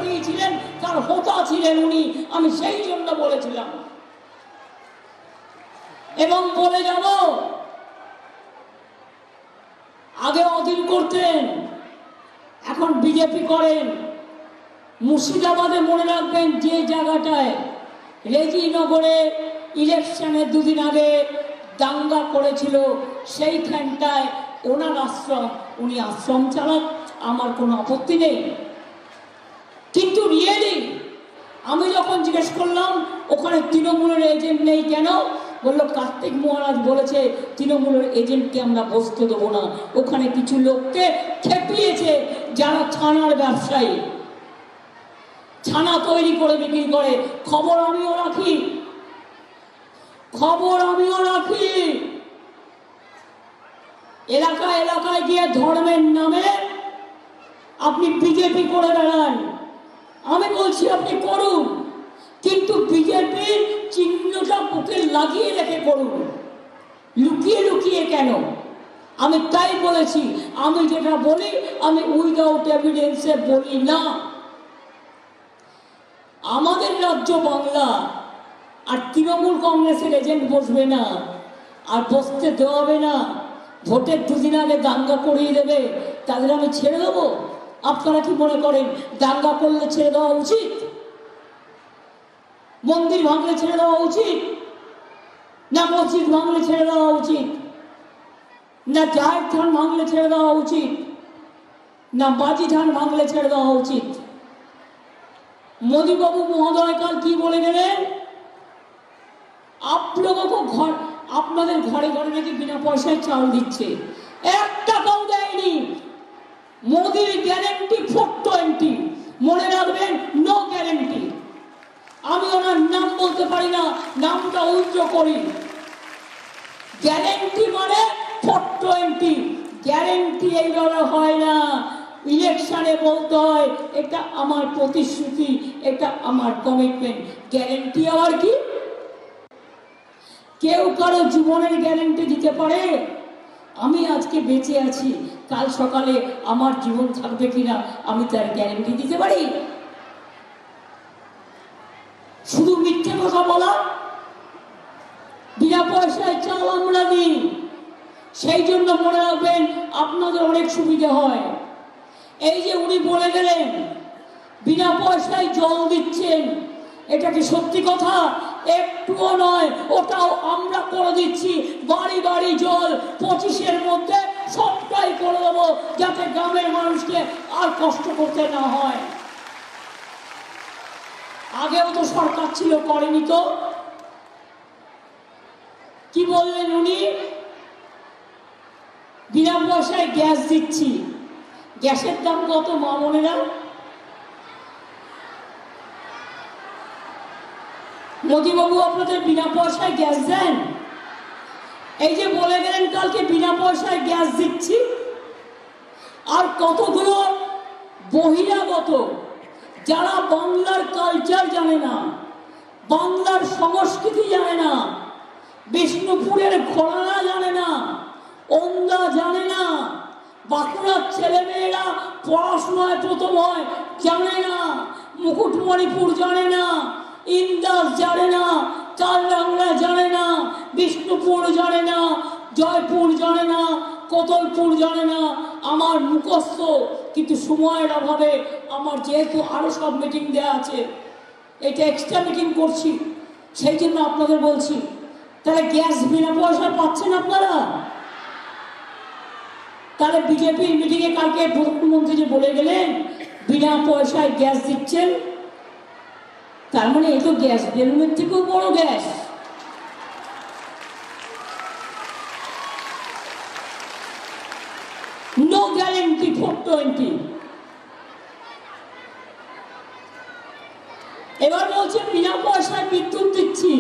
করিয়েছিলেন, তার হোতা ছিলেন উনি। আমি সেই জন্য বলেছিলাম এবং বলে যাব, আগে অধীর করতেন, এখন বিজেপি করেন। মুর্শিদাবাদে মনে রাখবেন, যে জায়গাটায় রেজিনগরে ইলেকশনের দুদিন আগে দাঙ্গা করেছিল, সেইখানটায় ওনার আশ্রম, উনি আশ্রম চালান, আমার কোনো আপত্তি নেই। কিন্তু রিয়েলি আমি যখন জিজ্ঞেস করলাম ওখানে তৃণমূলের এজেন্ট নেই কেন, বললো কার্তিক মহারাজ বলেছে তৃণমূলের এজেন্টকে আমরা বসতে দেবো না। ওখানে কিছু লোককে খেপিয়েছে যারা ছানার ব্যবসায়ী, ছানা তৈরি করে বিক্রি করে। খবর আমিও রাখি, খবর আমিও রাখি। এলাকায় এলাকায় গিয়ে ধর্মের নামে আপনি বিজেপি করে বেড়ান, আমি বলছি আপনি করুন, কিন্তু বিজেপির চিহ্নটা বুকে লাগিয়ে রেখে করুন, লুকিয়ে লুকিয়ে কেন? আমি তাই বলেছি, আমি যেটা বলি আমি উইদাউট এভিডেন্সে বলি না। আমাদের রাজ্য বাংলা, আর তৃণমূল কংগ্রেসের এজেন্ট বসবে না, আর বসতে দেওয়া হবে না। ভোটের দুদিন আগে দাঙ্গা করিয়ে দেবে, তাদের আমি ছেড়ে দেবো? আপনারা কি মনে করেন দাঙ্গা করলে ছেড়ে দেওয়া উচিত? মন্দির ভাঙলে ছেড়ে দেওয়া উচিত না? মসজিদ ভাঙলে ছেড়ে দেওয়া উচিত না? জাহের থান ভাঙলে ছেড়ে দেওয়া উচিত না? বাজি ধান ভাঙলে ছেড়ে দেওয়া উচিত? মোদীবাবু মহোদয় কাল কি বলে গেলেন, আপনাদের ঘরে ঘরে নাকি বিনা পয়সায় চাল দিচ্ছে, 1 টাকাও দেয়নি। মোদির গ্যারেন্টি 420, মনে রাখবেন, নো গ্যারেন্টি। আমি ওনার নাম বলতে পারি না, নামটা উল্টো করি। গ্যারেন্টি মানে 420, গ্যারেন্টি এইভাবে হয় না। ইলেকশনে বলতে হয় এটা আমার প্রতিশ্রুতি, এটা আমার কমিটমেন্ট। গ্যারেন্টি আবার কি? কেউ কারো জীবনের গ্যারেন্টি দিতে পারে? আমি আজকে বেঁচে আছি, কাল সকালে আমার জীবন থাকবে কিনা আমি তার গ্যারেন্টি দিতে পারি? শুধু মিথ্যে কথা বলা, বিনা পয়সায় চাল আমরা দিই, সেই জন্য মনে রাখবেন আপনাদের অনেক সুবিধা হয়। এই যে উনি বলে গেলেন বিনা পয়সায় জল দিচ্ছেন, এটা কি সত্যি কথা? একটুও নয়, ওটাও আমরা করে দিচ্ছি। বাড়ি বাড়ি জল 25-এর মধ্যে সবটাই করে দেবো, যাতে গ্রামের মানুষকে আর কষ্ট করতে না হয়। আগেও তো সরকার ছিল, করেনি তো? কি বললেন উনি? বিনা পয়সায় গ্যাস দিচ্ছি। গ্যাসের দাম কত মা বোনেরা? মোদীবাবু আপনাদের বিনা পয়সায় গ্যাস দেন? এই যে বলে গেলেন কালকে বিনা পয়সায় গ্যাস দিচ্ছি, আর কতগুলো বহিরাগত যারা বাংলার কালচার জানে না, বাংলার সংস্কৃতি জানে না, বিষ্ণুপুরের ঘোড়ারা জানে না, ওন্দা জানে না, বাঁকুড়ার ছেলেমেয়েরা পড়াশোনায় প্রথম হয় জানে না, মুকুটমণিপুর জানে না, ইন্দাস জানে না, কালরাংলা জানে না, বিষ্ণুপুর জানে না, জয়পুর জানে না, কোতলপুর জানে না। আমার মুখস্থ, কিন্তু সময়ের অভাবে আমার যেহেতু আরো সব মিটিং দেওয়া আছে, এটা এক্সট্রা মিটিং করছি, সেই জন্য আপনাদের বলছি। তাহলে গ্যাস বিনা পয়সা পাচ্ছেন আপনারা? তাহলে বিজেপির মিটিংয়ে কালকে প্রধানমন্ত্রী যে বলে গেলেন বিনা পয়সায় গ্যাস দিচ্ছেন, তার মানে এই তো গ্যাস বেলুনের থেকেও বড় গ্যাস। No guarantee 420। এবার বলছে বিনা পয়সায় বিদ্যুৎ দিচ্ছি।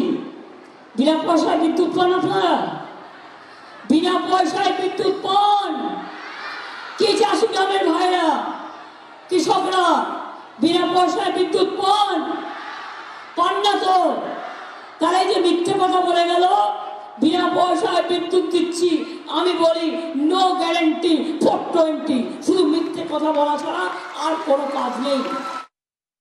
বিনা পয়সায় বিদ্যুৎ পান আপনারা? বিনা পয়সায় বিদ্যুৎ পান কি চাষি গ্রামের ভাইরা, কৃষকরা বিনা পয়সায় বিদ্যুৎ পান? পান না তো। তারা যে মিথ্যে কথা বলে গেল বিনা পয়সায় বিদ্যুৎ দিচ্ছি, আমি বলি নো গ্যারেন্টি 420। শুধু মিথ্যে কথা বলা ছাড়া আর কোনো কাজ নেই।